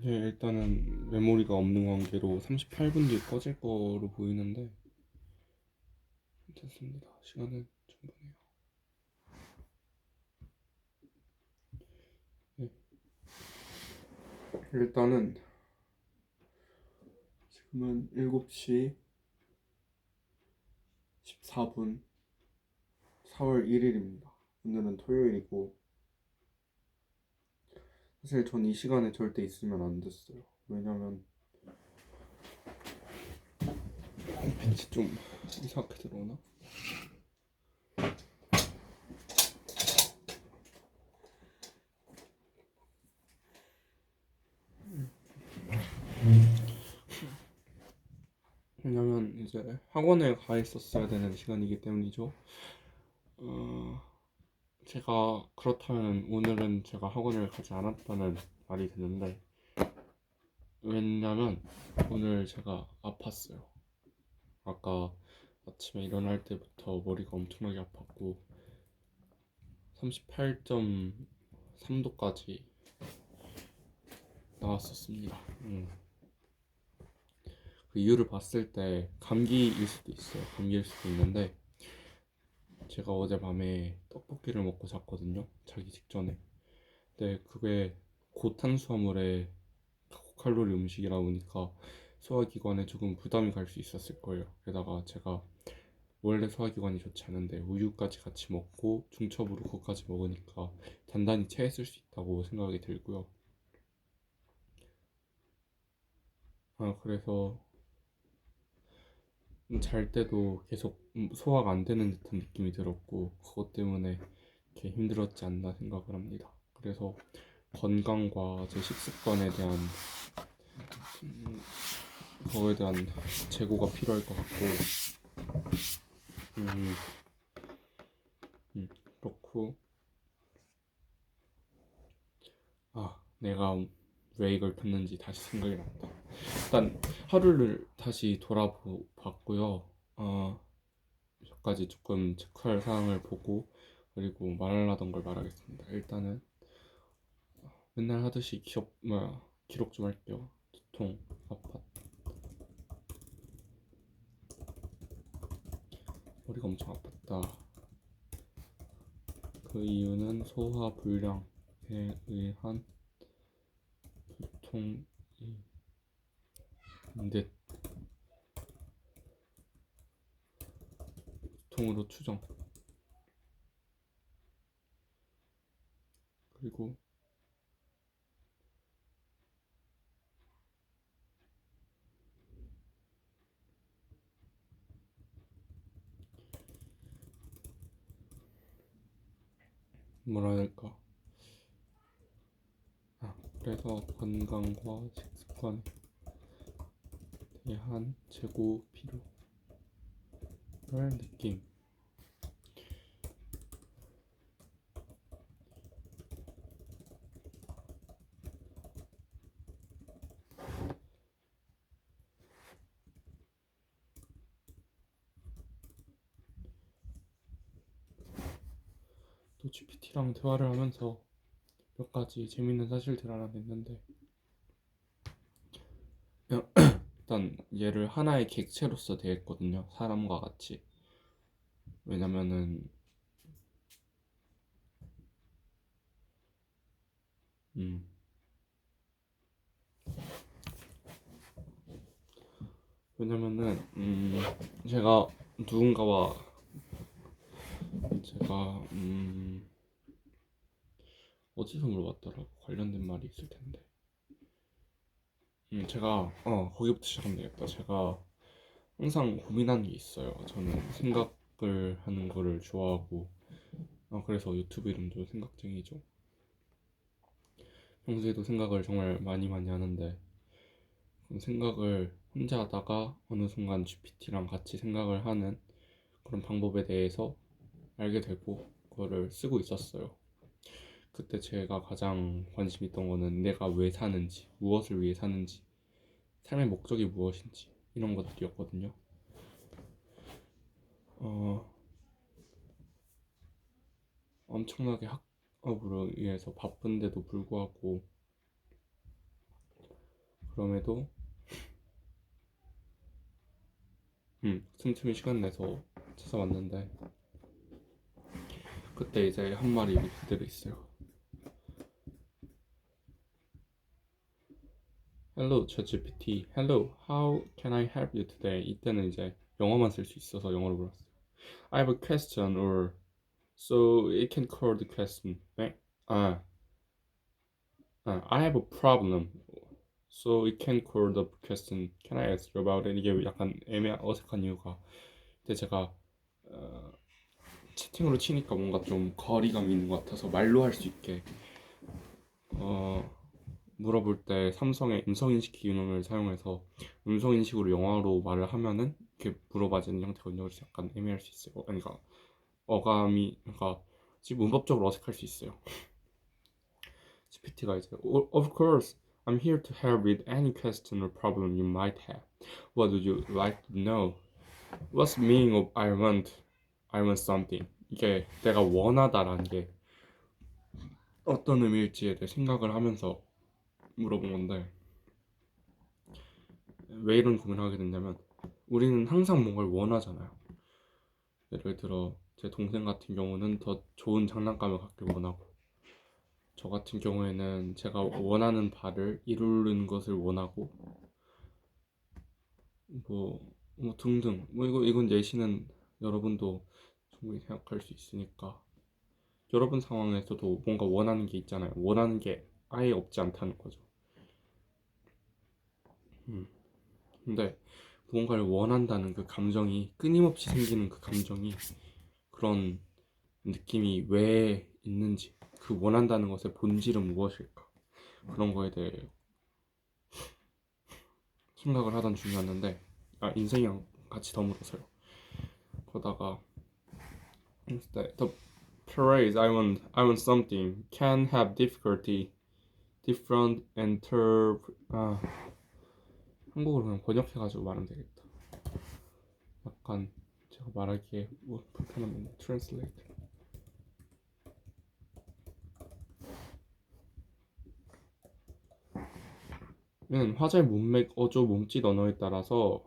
네, 일단은 메모리가 없는 관계로 38분 뒤에 꺼질 거로 보이는데 됐습니다. 시간은 충분해요. 네, 일단은 지금은 7시 14분 4월 1일입니다. 오늘은 토요일이고 사실 전 이 시간에 절대 있으면 안 됐어요. 왜냐면 벤치 좀 이상하게 들어오나? 왜냐면 이제 학원에 가 있었어야 되는 시간이기 때문이죠. 어, 제가 그렇다면 오늘은 제가 학원을 가지 않았다는 말이 되는데 왜냐면 오늘 제가 아팠어요. 아까 아침에 일어날 때부터 머리가 엄청나게 아팠고 38.3도까지 나왔었습니다. 그 이유를 봤을 때 감기일 수도 있어요. 감기일 수도 있는데 제가 어젯밤에 떡볶이를 먹고 잤거든요. 자기 직전에. 근데 그게 고탄수화물에 고칼로리 음식이라 보니까 소화기관에 조금 부담이 갈 수 있었을 거예요. 게다가 제가 원래 소화기관이 좋지 않은데 우유까지 같이 먹고 중첩으로 그것까지 먹으니까 단단히 체했을 수 있다고 생각이 들고요. 그래서 잘 때도 계속 소화가 안 되는 듯한 느낌이 들었고 그것 때문에 이렇게 힘들었지 않나 생각을 합니다. 그래서 건강과 제 식습관에 대한 그거에 대한 재고가 필요할 것 같고 음, 그렇고 내가 왜 이걸 켰는지 다시 생각이 났다. 일단 하루를 다시 돌아봤고요. 몇 가지 조금 체크할 사항을 보고 그리고 말하려던 걸 말하겠습니다. 일단은 맨날 하듯이 기록 좀 할게요. 두통, 아파, 머리가 엄청 아팠다. 그 이유는 소화 불량에 의한 두통인데 두통으로 추정. 그리고 뭐라 해야 될까? 그래서 건강과 식습관에 대한 재고 필요를 느낌. 또 GPT랑 대화를 하면서 몇 가지 재밌는 사실들 알아냈는데 일단 얘를 하나의 객체로서 대했거든요. 사람과 같이. 왜냐면은 음, 왜냐면은 제가 누군가와 제가 어디서 물어봤더라 관련된 말이 있을 텐데 제가 거기부터 시작하면 되겠다. 제가 항상 고민하는 게 있어요. 저는 생각을 하는 거를 좋아하고 그래서 유튜브 이름도 생각쟁이죠. 평소에도 생각을 정말 많이 하는데 생각을 혼자 하다가 어느 순간 GPT랑 같이 생각을 하는 그런 방법에 대해서 알게 되고 그거를 쓰고 있었어요. 그때 제가 가장 관심 있던 거는 내가 왜 사는지, 무엇을 위해 사는지, 삶의 목적이 무엇인지 이런 것들이었거든요. 어, 엄청나게 학업으로 인해서 바쁜데도 불구하고 그럼에도 틈틈이 시간 내서 찾아왔는데 그때 이제 한 말이 그대로 있어요. Hello, ChatGPT. Hello, how can I help you today? 이때는 이제 영어만 쓸 수 있어서 영어로 물었어요. I have a question or so it can call the question. 네? I have a problem. So it can call the question. Can I ask you about it? 이게 약간 어색한 이유가 근데 제가 어, 채팅으로 치니까 뭔가 좀 거리감이 있는 것 같아서 말로 할 수 있게 물어볼 때 삼성의 음성인식 기능을 사용해서 음성인식으로 영어로 말을 하면은 이렇게 물어봐지는 형태거든요. 그래서 약간 애매할 수 있어요. 그러니까 어감이 그러니까 지금 문법적으로 어색할 수 있어요. GPT가 이제 Of course, I'm here to help with any question or problem you might have. What would you like to know? What's the meaning of I want something? 이게 내가 원하다라는 게 어떤 의미일지에 대해 생각을 하면서 물어본 건데 왜 이런 고민을 하게 됐냐면 우리는 항상 뭔가를 원하잖아요. 예를 들어 제 동생 같은 경우는 더 좋은 장난감을 갖길 원하고 저 같은 경우에는 제가 원하는 바를 이루는 것을 원하고 뭐 등등 이건 예시는 여러분도 충분히 생각할 수 있으니까 여러분 상황에서도 뭔가 원하는 게 있잖아요. 원하는 게 아예 없지 않다는 거죠. 근데 무언가를 원한다는 그 감정이 끊임없이 생기는 그 감정이 그런 느낌이 왜 있는지 그 원한다는 것의 본질은 무엇일까 그런 거에 대해 생각을 하던 중이었는데 인생이랑 같이 더불어서요. 그러다가 the phrase I want something can have different 한국어로 그냥 번역해가지고 말하면 되겠다. 약간 제가 말하기에 불편하면 translate. 는 화자의 문맥, 어조, 몸짓, 언어에 따라서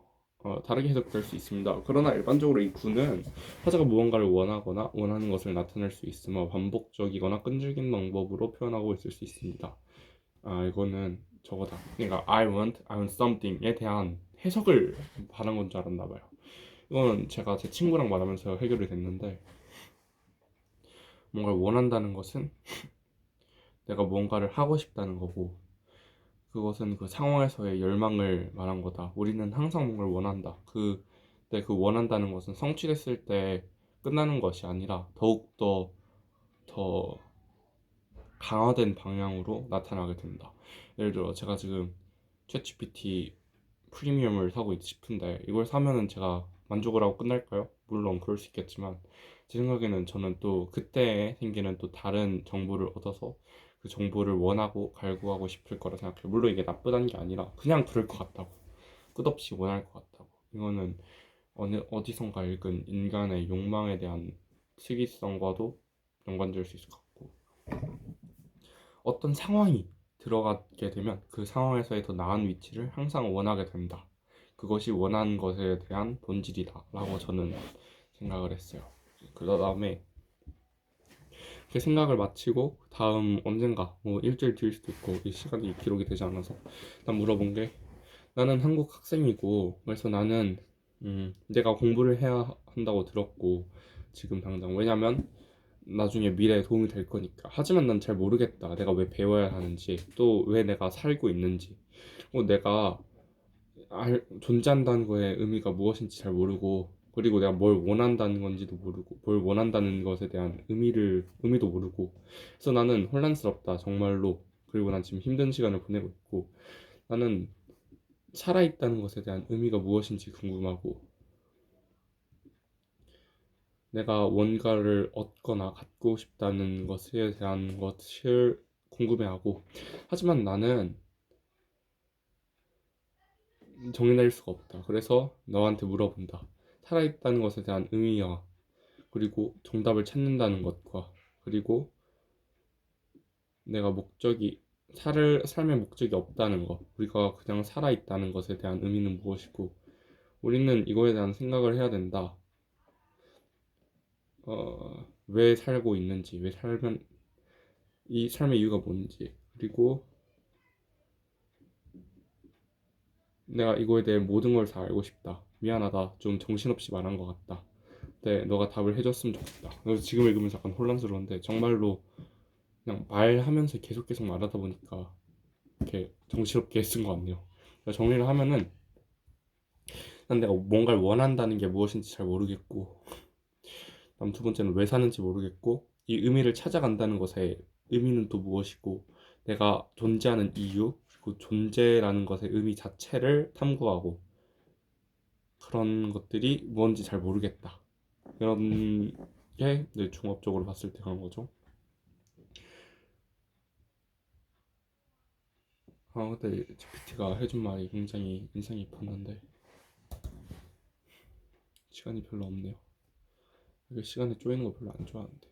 다르게 해석될 수 있습니다. 그러나 일반적으로 이 구는 화자가 무언가를 원하거나 원하는 것을 나타낼 수 있으며 반복적이거나 끈질긴 방법으로 표현하고 있을 수 있습니다. 이거는 저거다. 그러니까 I want something에 대한 해석을 바란 건 줄 알았나 봐요. 이거는 제가 제 친구랑 말하면서 해결이 됐는데 뭔가를 원한다는 것은 내가 뭔가를 하고 싶다는 거고 그것은 그 상황에서의 열망을 말한 거다. 우리는 항상 뭔가를 원한다. 근데 그 원한다는 것은 성취됐을 때 끝나는 것이 아니라 더욱더 더 강화된 방향으로 나타나게 된다. 예를 들어 제가 지금 챗GPT 프리미엄을 사고 싶은데 이걸 사면은 제가 만족을 하고 끝날까요? 물론 그럴 수 있겠지만 제 생각에는 저는 또 그때 생기는 또 다른 정보를 얻어서 그 정보를 원하고 갈구하고 싶을 거라 생각해요. 물론 이게 나쁘다는 게 아니라 그냥 그럴 것 같다고 끝없이 원할 것 같다고 이거는 어디선가 읽은 인간의 욕망에 대한 특이성과도 연관될 수 있을 것 같고 어떤 상황이 들어가게 되면 그 상황에서의 더 나은 위치를 항상 원하게 된다. 그것이 원하는 것에 대한 본질이다 라고 저는 생각을 했어요. 그 다음에 그 생각을 마치고 다음 언젠가 뭐 일주일 뒤일 수도 있고 이 시간이 기록이 되지 않아서 난 물어본 게 나는 한국 학생이고 그래서 나는 내가 공부를 해야 한다고 들었고 지금 당장 왜냐면 나중에 미래에 도움이 될 거니까. 하지만 난 잘 모르겠다. 내가 왜 배워야 하는지, 또 왜 내가 살고 있는지, 내가 존재한다는 거의 의미가 무엇인지 잘 모르고, 그리고 내가 뭘 원한다는 건지도 모르고, 뭘 원한다는 것에 대한 의미도 모르고. 그래서 나는 혼란스럽다, 정말로. 그리고 난 지금 힘든 시간을 보내고 있고, 나는 살아있다는 것에 대한 의미가 무엇인지 궁금하고, 내가 뭔가를 얻거나 갖고 싶다는 것에 대한 것을 궁금해하고 하지만 나는 정의 내릴 수가 없다. 그래서 너한테 물어본다. 살아있다는 것에 대한 의미와 그리고 정답을 찾는다는 것과 그리고 내가 목적이 삶의 목적이 없다는 것, 우리가 그냥 살아있다는 것에 대한 의미는 무엇이고, 우리는 이거에 대한 생각을 해야 된다. 왜 살고 있는지, 왜 살면, 이 삶의 이유가 뭔지, 그리고 내가 이거에 대해 모든 걸 다 알고 싶다. 미안하다. 좀 정신없이 말한 것 같다. 네, 너가 답을 해줬으면 좋겠다. 그래서 지금 읽으면서 약간 혼란스러운데, 정말로 그냥 말하면서 계속 말하다 보니까 이렇게 정신없게 쓴 것 같네요. 그러니까 정리를 하면은, 난 내가 뭔가를 원한다는 게 무엇인지 잘 모르겠고, 다음 두 번째는 왜 사는지 모르겠고, 이 의미를 찾아간다는 것의 의미는 또 무엇이고, 내가 존재하는 이유, 그리고 존재라는 것의 의미 자체를 탐구하고, 그런 것들이 뭔지 잘 모르겠다. 이런 게 네, 종합적으로 봤을 때 그런 거죠. 근데 GPT가 해준 말이 굉장히 인상이 깊었는데 시간이 별로 없네요. 이게 시간에 쪼이는 거 별로 안 좋아하는데.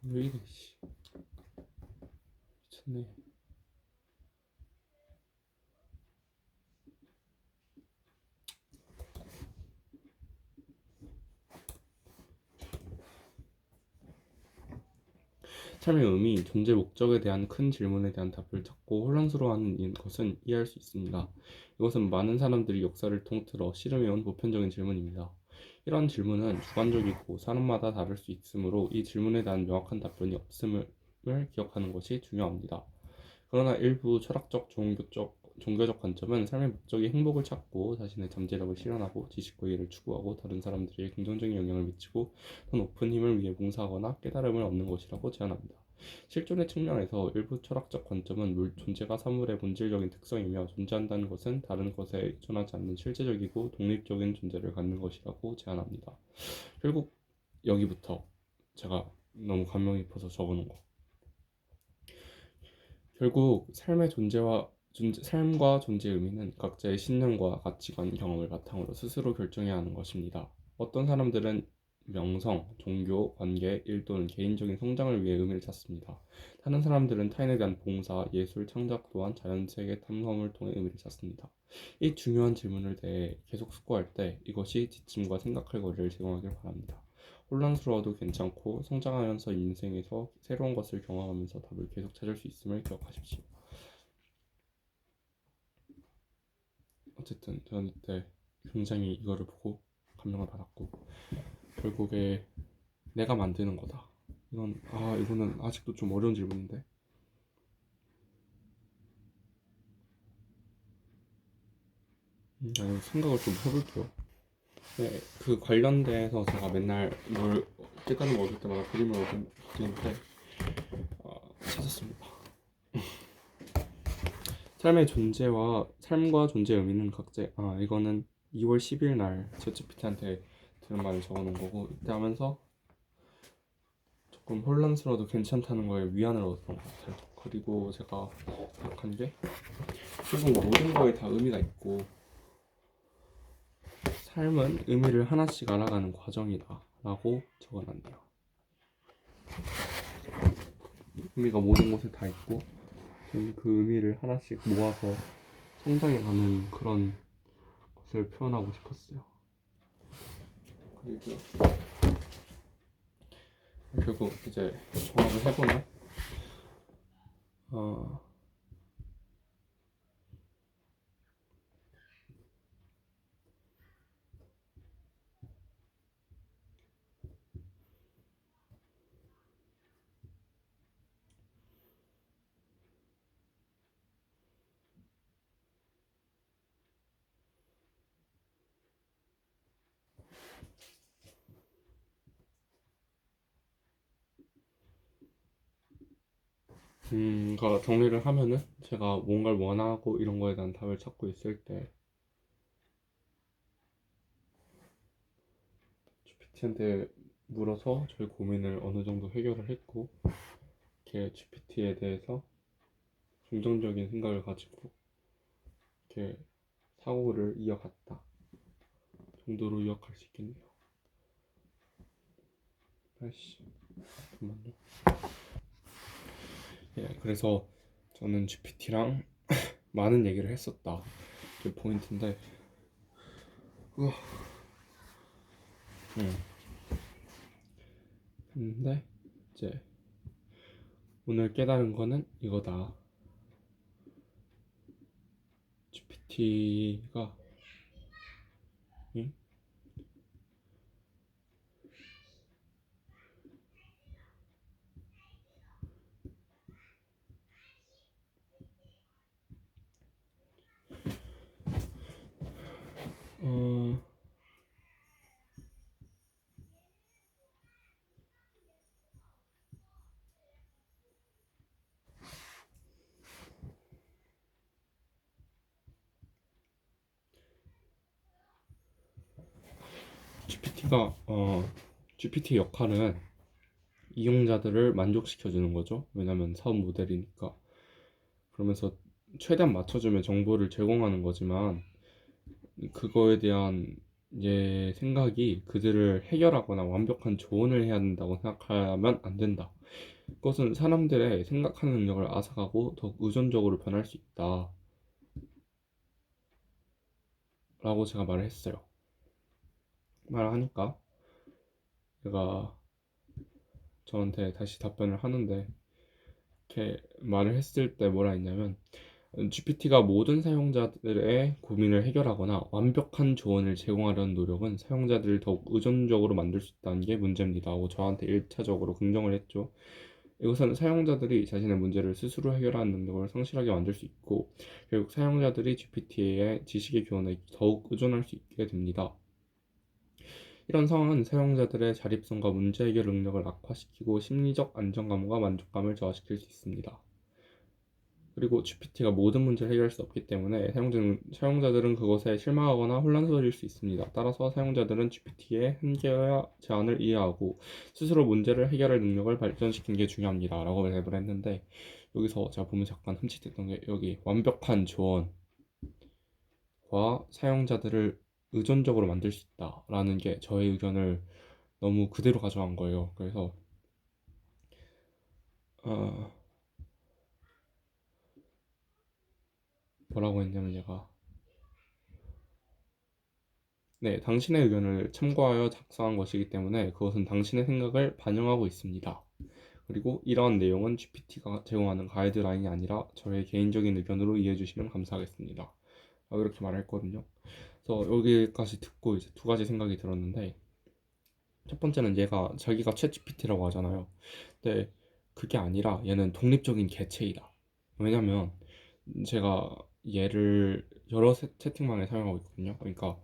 왜 이래, 씨. 미쳤네. 삶의 의미, 존재 목적에 대한 큰 질문에 대한 답을 찾고 혼란스러워하는 것은 이해할 수 있습니다. 이것은 많은 사람들이 역사를 통틀어 씨름해온 보편적인 질문입니다. 이러한 질문은 주관적이고 사람마다 다를 수 있으므로 이 질문에 대한 명확한 답변이 없음을 기억하는 것이 중요합니다. 그러나 일부 철학적, 종교적 관점은 삶의 목적이 행복을 찾고 자신의 잠재력을 실현하고 지식과 이해를 추구하고 다른 사람들에게 긍정적인 영향을 미치고 더 높은 힘을 위해 봉사하거나 깨달음을 얻는 것이라고 제안합니다. 실존의 측면에서 일부 철학적 관점은 존재가 사물의 본질적인 특성이며 존재한다는 것은 다른 것에 의존하지 않는 실제적이고 독립적인 존재를 갖는 것이라고 제안합니다. 결국 여기부터 제가 너무 감명 깊어서 적어놓은 거. 결국 삶과 존재의 의미는 각자의 신념과 가치관, 경험을 바탕으로 스스로 결정해야 하는 것입니다. 어떤 사람들은 명성, 종교, 관계, 일 또는 개인적인 성장을 위해 의미를 찾습니다. 다른 사람들은 타인에 대한 봉사, 예술, 창작 또한 자연세계 탐험을 통해 의미를 찾습니다. 이 중요한 질문을 대해 계속 숙고할 때 이것이 지침과 생각할 거리를 제공하길 바랍니다. 혼란스러워도 괜찮고 성장하면서 인생에서 새로운 것을 경험하면서 답을 계속 찾을 수 있음을 기억하십시오. 어쨌든 저는 이때 굉장히 이거를 보고 감명을 받았고 결국에 내가 만드는 거다. 이거는 아직도 좀 어려운 질문인데 생각을 좀 해볼게요. 네, 그 관련돼서 제가 맨날 뭘 깨달음 얻을 때마다 그림을 그리는데 찾았습니다. 삶과 존재의 의미는 각자 이거는 2월 10일 날 챗GPT한테 들은 말을 적어놓은 거고 이때 하면서 조금 혼란스러워도 괜찮다는 거에 위안을 얻었던 것 같아요. 그리고 제가 생각한 게 결국 모든 거에 다 의미가 있고 삶은 의미를 하나씩 알아가는 과정이다 라고 적어놨네요. 의미가 모든 곳에 다 있고 그 의미를 하나씩 모아서 성장해가는 그런 것을 표현하고 싶었어요. 그리고 결국 이제 종합을 해보면 어, 그러니까 정리를 하면은 제가 뭔가를 원하고 이런 거에 대한 답을 찾고 있을 때 GPT한테 물어서 저희 고민을 어느 정도 해결을 했고, 이렇게 GPT에 대해서 긍정적인 생각을 가지고 이렇게 사고를 이어갔다 정도로 요약할 수 있겠네요. 아이씨, 잠깐만요. 예, 그래서 저는 GPT랑 많은 얘기를 했었다. 그게 포인트인데, 우와. 근데 이제 오늘 깨달은 거는 이거다. GPT가 어, GPT 역할은 이용자들을 만족시켜주는 거죠. 왜냐면 사업 모델이니까. 그러면서 최대한 맞춰주면 정보를 제공하는 거지만, 그거에 대한 생각이 그들을 해결하거나 완벽한 조언을 해야 된다고 생각하면 안 된다. 그것은 사람들의 생각하는 능력을 앗아가고 더욱 의존적으로 변할 수 있다 라고 제가 말을 했어요. 말을 하니까 제가 저한테 다시 답변을 하는데, 이렇게 말을 했을 때 뭐라 했냐면, GPT가 모든 사용자들의 고민을 해결하거나 완벽한 조언을 제공하려는 노력은 사용자들을 더욱 의존적으로 만들 수 있다는 게 문제입니다 하고 저한테 1차적으로 긍정을 했죠. 이것은 사용자들이 자신의 문제를 스스로 해결하는 능력을 성실하게 만들 수 있고, 결국 사용자들이 GPT의 지식의 교훈에 더욱 의존할 수 있게 됩니다. 이런 상황은 사용자들의 자립성과 문제 해결 능력을 악화시키고 심리적 안정감과 만족감을 저하시킬 수 있습니다. 그리고 GPT가 모든 문제를 해결할 수 없기 때문에 사용자들은 그것에 실망하거나 혼란스러워질 수 있습니다. 따라서 사용자들은 GPT의 한계와 제한을 이해하고 스스로 문제를 해결할 능력을 발전시키는 게 중요합니다 라고 대답을 했는데, 여기서 제가 보면서 잠깐 흠칫했던 게, 여기 완벽한 조언과 사용자들을 의존적으로 만들 수 있다 라는 게 저의 의견을 너무 그대로 가져간 거예요. 그래서 뭐라고 했냐면, 얘가 네, 당신의 의견을 참고하여 작성한 것이기 때문에 그것은 당신의 생각을 반영하고 있습니다. 그리고 이러한 내용은 GPT가 제공하는 가이드라인이 아니라 저의 개인적인 의견으로 이해해 주시면 감사하겠습니다. 이렇게 말했거든요. 그래서 여기까지 듣고 이제 두 가지 생각이 들었는데, 첫 번째는 얘가 자기가 챗GPT라고 하잖아요. 근데 그게 아니라 얘는 독립적인 개체이다. 왜냐면 제가 얘를 여러 채팅방에 사용하고 있거든요. 그러니까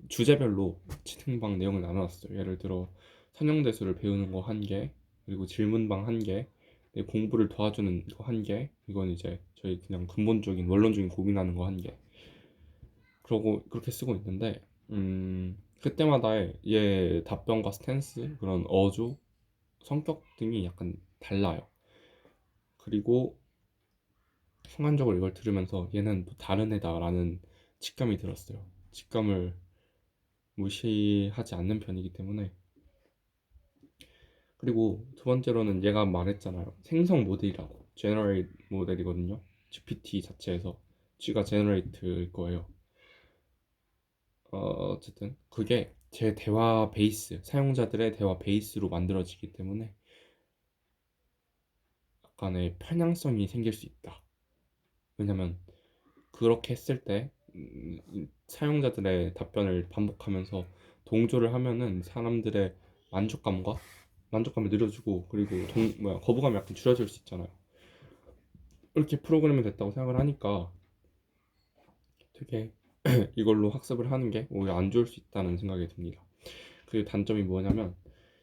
주제별로 채팅방 내용을 나눠놨어요. 예를 들어 선형대수를 배우는 거 한 개, 그리고 질문방 한 개, 내 공부를 도와주는 거 한 개, 이건 이제 저희 그냥 근본적인 원론적인 고민하는 거 한 개. 그러고 그렇게 쓰고 있는데, 그때마다의 얘 답변과 스탠스, 그런 어조, 성격 등이 약간 달라요. 그리고 순간적으로 이걸 들으면서 얘는 또 다른 애다라는 직감이 들었어요. 직감을 무시하지 않는 편이기 때문에. 그리고 두 번째로는 얘가 말했잖아요. 생성 모델이라고. 제너레이트 모델이거든요. GPT 자체에서. G가 제너레이트일 거예요. 어쨌든 그게 제 대화 베이스, 사용자들의 대화 베이스로 만들어지기 때문에 약간의 편향성이 생길 수 있다. 왜냐면 그렇게 했을 때 사용자들의 답변을 반복하면서 동조를 하면은 사람들의 만족감을 늘려주고, 그리고 거부감이 약간 줄여질 수 있잖아요. 이렇게 프로그램이 됐다고 생각을 하니까 되게 이걸로 학습을 하는 게 오히려 안 좋을 수 있다는 생각이 듭니다. 그 단점이 뭐냐면,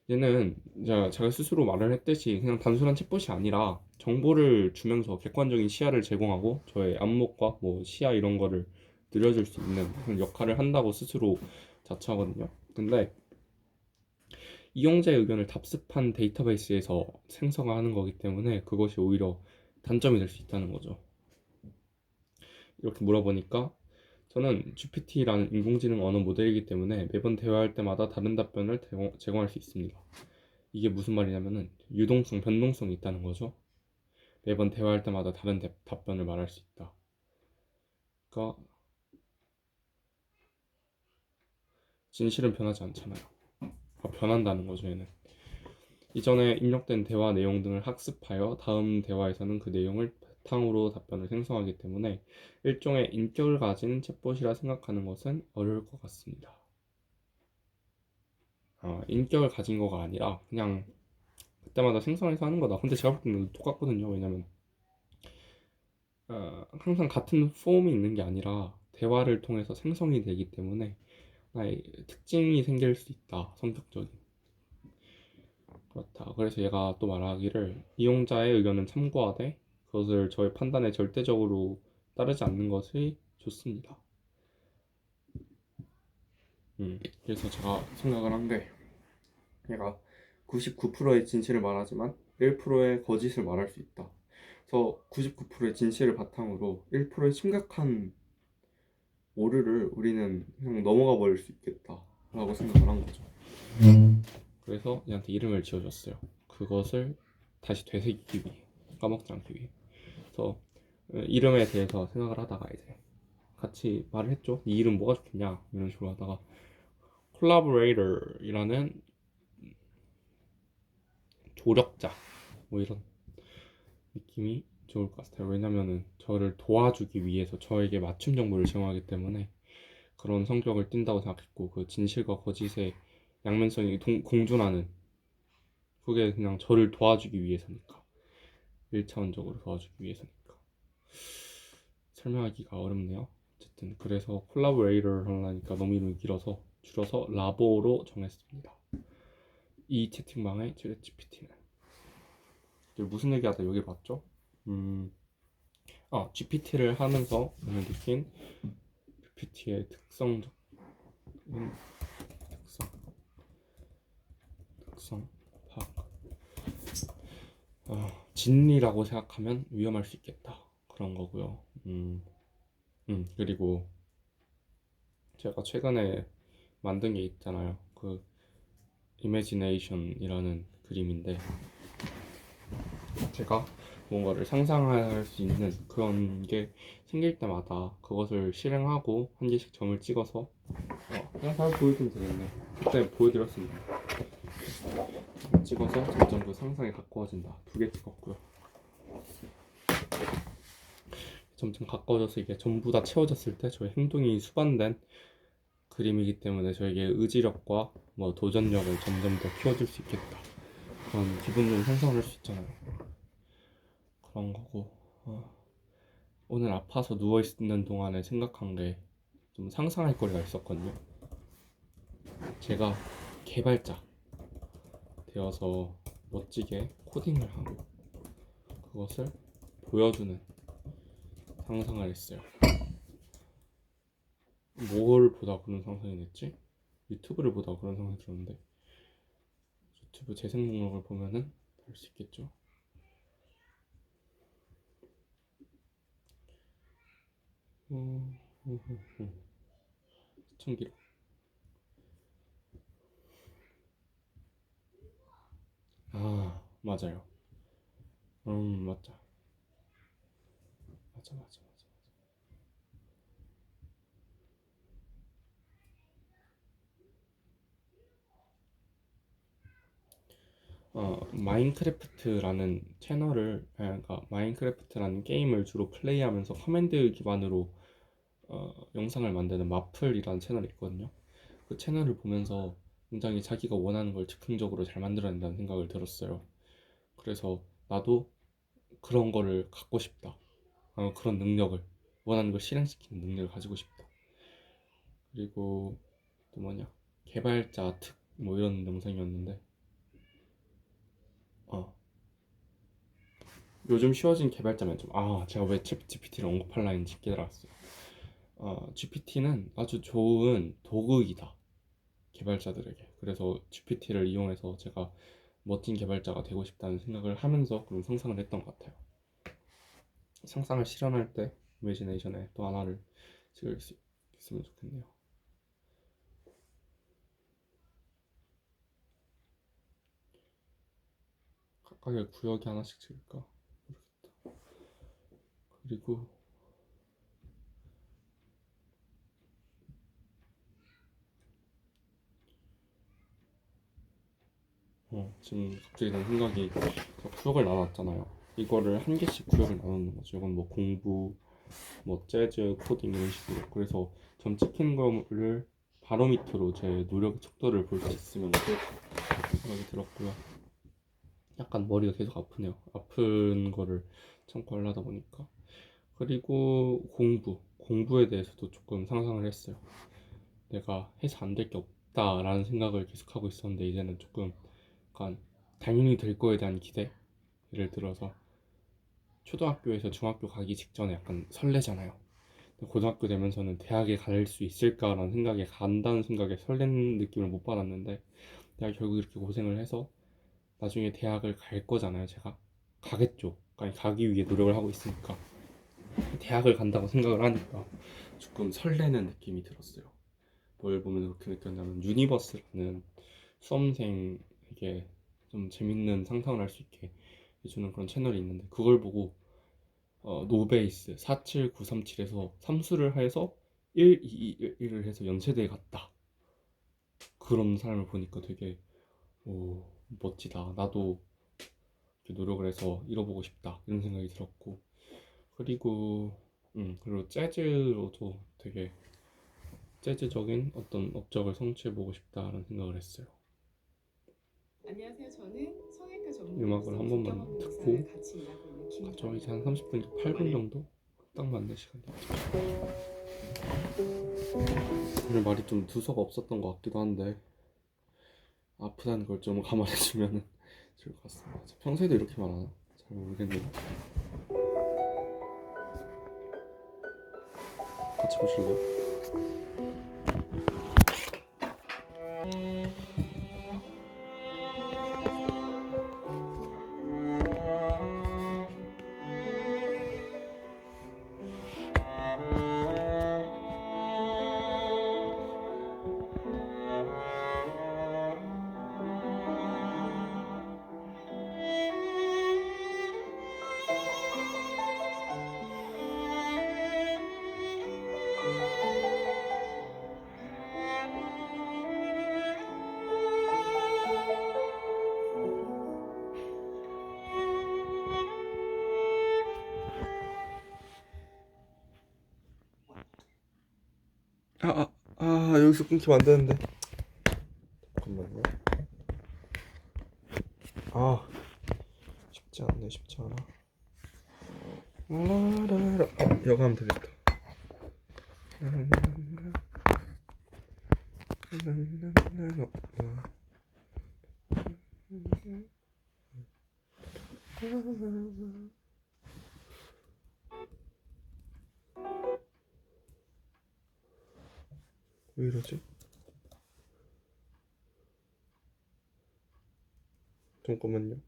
얘는 제가 스스로 말을 했듯이 그냥 단순한 챗봇이 아니라 정보를 주면서 객관적인 시야를 제공하고 저의 안목과 뭐 시야 이런 거를 늘려줄 수 있는 그런 역할을 한다고 스스로 자처하거든요. 근데 이용자의 의견을 답습한 데이터베이스에서 생성하는 거기 때문에 그것이 오히려 단점이 될 수 있다는 거죠. 이렇게 물어보니까 저는 GPT라는 인공지능 언어 모델이기 때문에 매번 대화할 때마다 다른 답변을 제공할 수 있습니다. 이게 무슨 말이냐면은 유동성, 변동성이 있다는 거죠. 매번 대화할 때마다 다른 답변을 말할 수 있다. 그러니까 진실은 변하지 않잖아요. 변한다는 거죠, 얘는. 이전에 입력된 대화 내용 등을 학습하여 다음 대화에서는 그 내용을 바탕으로 답변을 생성하기 때문에 일종의 인격을 가진 챗봇이라 생각하는 것은 어려울 것 같습니다. 인격을 가진 거가 아니라 그냥 그때마다 생성해서 하는 거다. 근데 제가 볼 때는 똑같거든요. 왜냐면 항상 같은 폼이 있는 게 아니라 대화를 통해서 생성이 되기 때문에 나의 특징이 생길 수 있다. 성격적인. 그렇다. 그래서 얘가 또 말하기를 이용자의 의견은 참고하되 그것을 저의 판단에 절대적으로 따르지 않는 것이 좋습니다. 그래서 제가 생각을 한 게 얘가 99%의 진실을 말하지만 1%의 거짓을 말할 수 있다. 그래서 99%의 진실을 바탕으로 1%의 심각한 오류를 우리는 그냥 넘어가 버릴 수 있겠다라고 생각을 한 거죠. 그래서 얘한테 이름을 지어줬어요. 그것을 다시 되새기기 위해, 까먹지 않기 위해. 그래서 이름에 대해서 생각을 하다가 이제 같이 말을 했죠. 이 이름 뭐가 좋겠냐 이런 식으로 하다가 collaborator이라는 조력자 뭐 이런 느낌이 좋을 것 같아요. 왜냐면은 저를 도와주기 위해서 저에게 맞춤 정보를 제공하기 때문에 그런 성격을 띈다고 생각했고 그 진실과 거짓의 양면성이 공존하는 그게 그냥 저를 도와주기 위해서니까 1차원적으로 도와주기 위해서니까 설명하기가 어렵네요. 어쨌든 그래서 콜라보레이터를 하려니까 너무 이름이 길어서 줄여서 라보로 정했습니다. 이 채팅방의 챗GPT는 무슨 얘기하다 여기 봤죠? GPT를 하면서 오늘 느낀 GPT의 특성 파악. 진리라고 생각하면 위험할 수 있겠다 그런 거고요. 그리고 제가 최근에 만든 게 있잖아요. 그 이미지네이션이라는 그림인데 제가 뭔가를 상상할 수 있는 그런 게 생길 때마다 그것을 실행하고 한 개씩 점을 찍어서 그냥 잘 보여주면 되겠네. 그때 보여드렸습니다. 찍어서 점점 그 상상이 가까워진다. 2개 찍었고요. 점점 가까워져서 이게 전부 다 채워졌을 때 저의 행동이 수반된 그림이기 때문에 저에게 의지력과 뭐 도전력을 점점 더 키워줄 수 있겠다. 그런 기분 좀 형성할 수 있잖아요. 그런 거고 오늘 아파서 누워있는 동안에 생각한 게 좀 상상할 거리가 있었거든요. 제가 개발자 되어서 멋지게 코딩을 하고 그것을 보여주는 상상을 했어요. 뭘 보다 그런 상상이 됐지? 유튜브를 보다 그런 상상이 들었는데 유튜브 재생 목록을 보면은 알 수 있겠죠. 시청 기록. 맞아요. 맞죠. 맞아. 마인크래프트라는 채널을 그러니까 마인크래프트라는 게임을 주로 플레이하면서 커맨드 기반으로 영상을 만드는 마플이라는 채널이 있거든요. 그 채널을 보면서 굉장히 자기가 원하는 걸 즉흥적으로 잘 만들어낸다는 생각을 들었어요. 그래서 나도 그런 거를 갖고 싶다. 그런 능력을 원하는 걸 실행시키는 능력을 가지고 싶다. 그리고 또 뭐냐 개발자 특 뭐 이런 영상이었는데 어, 요즘 쉬워진 개발자 면접. 제가 왜 챗 GPT를 언급하려 했는지 깨달았어요. GPT는 아주 좋은 도구이다, 개발자들에게. 그래서 GPT를 이용해서 제가 멋진 개발자가 되고 싶다는 생각을 하면서 그런 상상을 했던 것 같아요. 상상을 실현할 때 이미지네이션에 또 하나를 찍을 수 있으면 좋겠네요. 각각의 구역이 하나씩 찍을까 모르겠다. 그리고 지금 갑자기 든 생각이, 구역을 나눴잖아요. 이거를 한 개씩 구역을 나누는 거죠. 이건 뭐 공부, 뭐 재즈, 코딩 이런 식으로. 그래서 점 찍힌 거를 바로 밑으로 제 노력의 척도를 볼 수 있으면 좋겠다 생각이 들었고요. 약간 머리가 계속 아프네요. 아픈 거를 참고 하려다 보니까. 그리고 공부에 대해서도 조금 상상을 했어요. 내가 해서 안 될 게 없다라는 생각을 계속 하고 있었는데, 이제는 조금 약간 당연히 될 거에 대한 기대. 예를 들어서 초등학교에서 중학교 가기 직전에 약간 설레잖아요. 고등학교 되면서는 대학에 갈 수 있을까라는 생각에, 간다는 생각에 설레는 느낌을 못 받았는데, 내가 결국 이렇게 고생을 해서 나중에 대학을 갈 거잖아요. 제가 가겠죠. 아니, 가기 위해 노력을 하고 있으니까 대학을 간다고 생각을 하니까 조금 설레는 느낌이 들었어요. 뭘 보면 그렇게 느꼈냐면, 유니버스라는 수험생에게 좀 재밌는 상상을 할 수 있게 해주는 그런 채널이 있는데, 그걸 보고 노베이스 47937에서 삼수를 해서 1, 2, 1을 해서 연세대에 갔다, 그런 사람을 보니까 되게 멋지다, 나도 이렇게 노력을 해서 이뤄보고 싶다, 이런 생각이 들었고. 그리고 재즈로도 되게 재즈적인 어떤 업적을 성취해보고 싶다는 생각을 했어요. 안녕하세요. 저는 성형외과 전문의로서 음악을 한 번만 국경없는 듣고 의사를 같이 일하고 있는 갔죠. 이제 한 김다입니다. 30분, 8분 정도? 딱 맞는 시간이었죠. 오늘 말이 좀 두서가 없었던 것 같기도 한데, 아프다는 걸 좀 감안해주면 좋을 것 같습니다. 평소에도 이렇게 말하나? 잘 모르겠네요. 같이 보실래요? 여기서 끊기면 안 되는데. 잠깐만요. 쉽지 않네, 쉽지 않아. 라라라. 이거 하면 되겠다. 왜 이러지? 잠깐만요.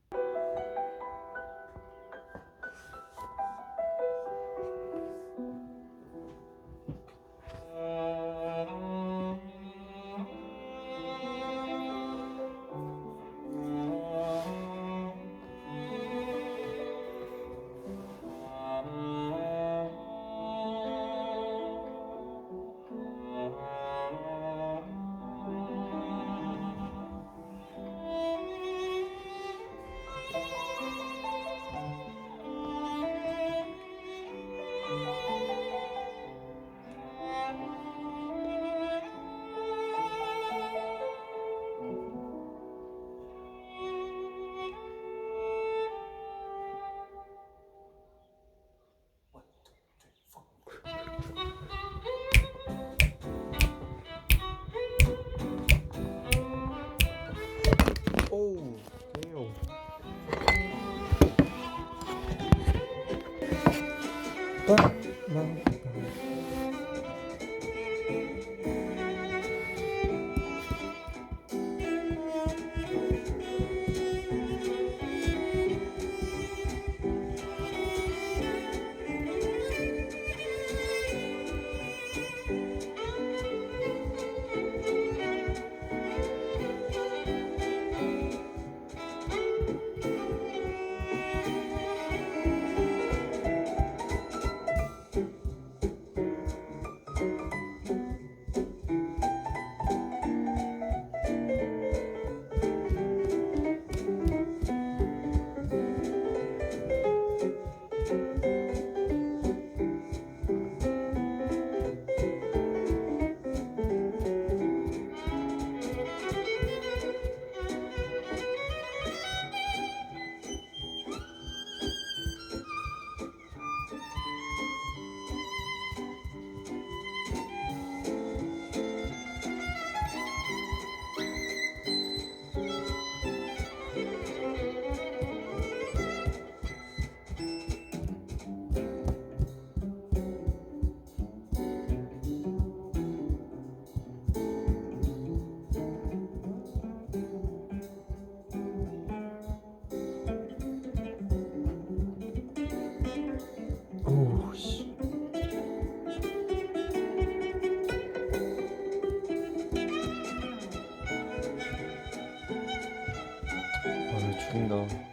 오우, damn. 오우 씨. 아 죽인다.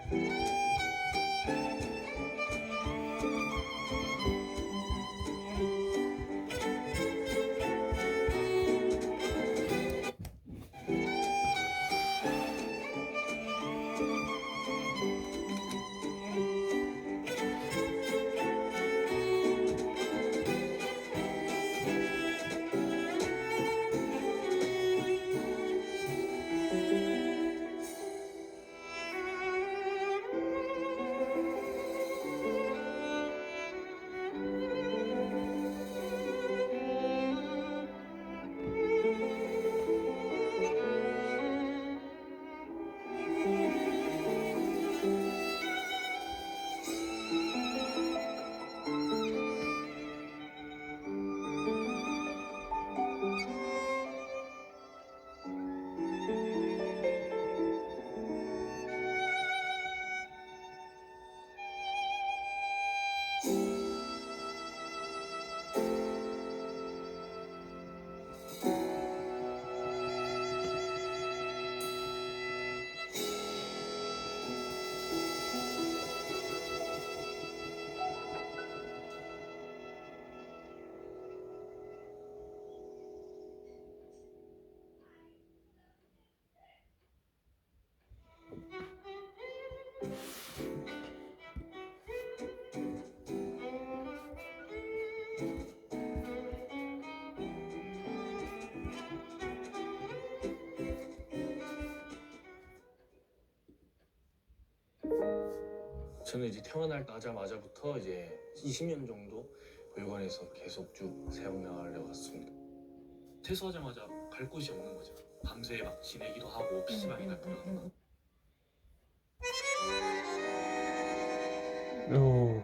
저는 이제 태어나자마자부터 이제 20년 정도 보육원에서 계속 쭉 생활해 왔습니다. 퇴소하자마자 갈 곳이 없는 거죠. 밤새 막 지내기도 하고 PC방이나 그런. 오.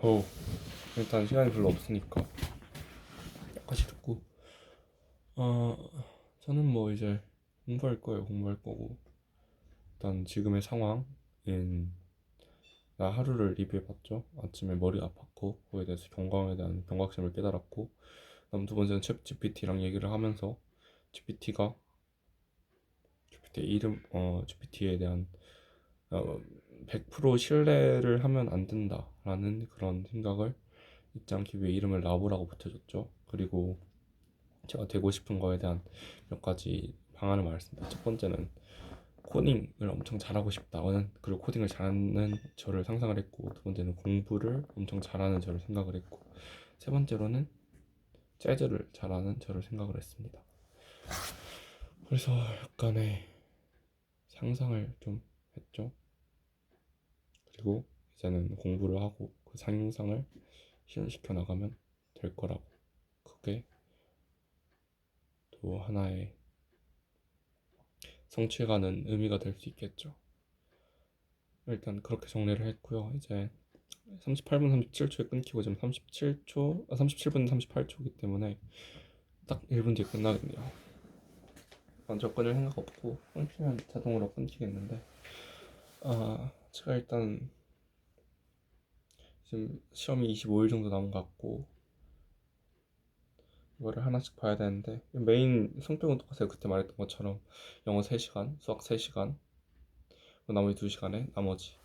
오. 일단 시간이 별로 없으니까 여기까지 듣고 저는 뭐 이제 공부할 거예요. 공부할 거고 일단 지금의 상황인 나 하루를 리뷰해봤죠. 아침에 머리 아팠고 그거에 대해서 경광에 대한 경각심을 깨달았고 그다음 두 번째는 챗 GPT랑 얘기를 하면서 GPT가 GPT에 대한 100% 신뢰를 하면 안 된다라는 그런 생각을 잊지 않기 위해 이름을 라보라고 붙여줬죠. 그리고 제가 되고 싶은 거에 대한 몇 가지 방안을 말했습니다. 첫 번째는 코딩을 엄청 잘하고 싶다는, 그리고 코딩을 잘하는 저를 상상을 했고, 두 번째는 공부를 엄청 잘하는 저를 생각을 했고, 세 번째로는 재즈를 잘하는 저를 생각을 했습니다. 그래서 약간의 상상을 좀 했죠. 그리고 이제는 공부를 하고 그 상상을 실현시켜 나가면 될 거라고. 그게 또 하나의 성취가는 의미가 될 수 있겠죠. 일단 그렇게 정리를 했고요. 이제 38분 37초에 끊기고 지금 37분 38초이기 때문에 딱 1분 뒤에 끝나겠네요. 먼저 끊을 생각 없고 끊기면 자동으로 끊기겠는데 제가 일단 지금 시험이 25일 정도 남은 것 같고 이거를 하나씩 봐야 되는데 메인 성격은 똑같아요. 그때 말했던 것처럼 영어 3시간, 수학 3시간, 나머지 2시간에 나머지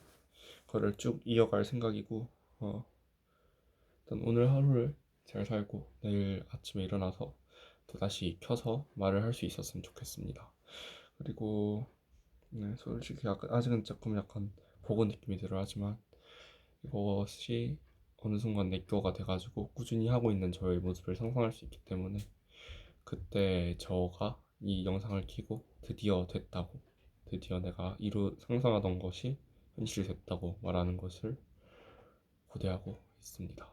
그거를 쭉 이어갈 생각이고 일단 오늘 하루를 잘 살고 내일 아침에 일어나서 또 다시 켜서 말을 할 수 있었으면 좋겠습니다. 그리고 솔직히 아직은 조금 약간 복원 느낌이 들어 하지만 이것이 어느 순간 내 거가 돼가지고 꾸준히 하고 있는 저의 모습을 상상할 수 있기 때문에 그때 저가 이 영상을 켜고 드디어 됐다고, 드디어 내가 상상하던 것이 현실이 됐다고 말하는 것을 고대하고 있습니다.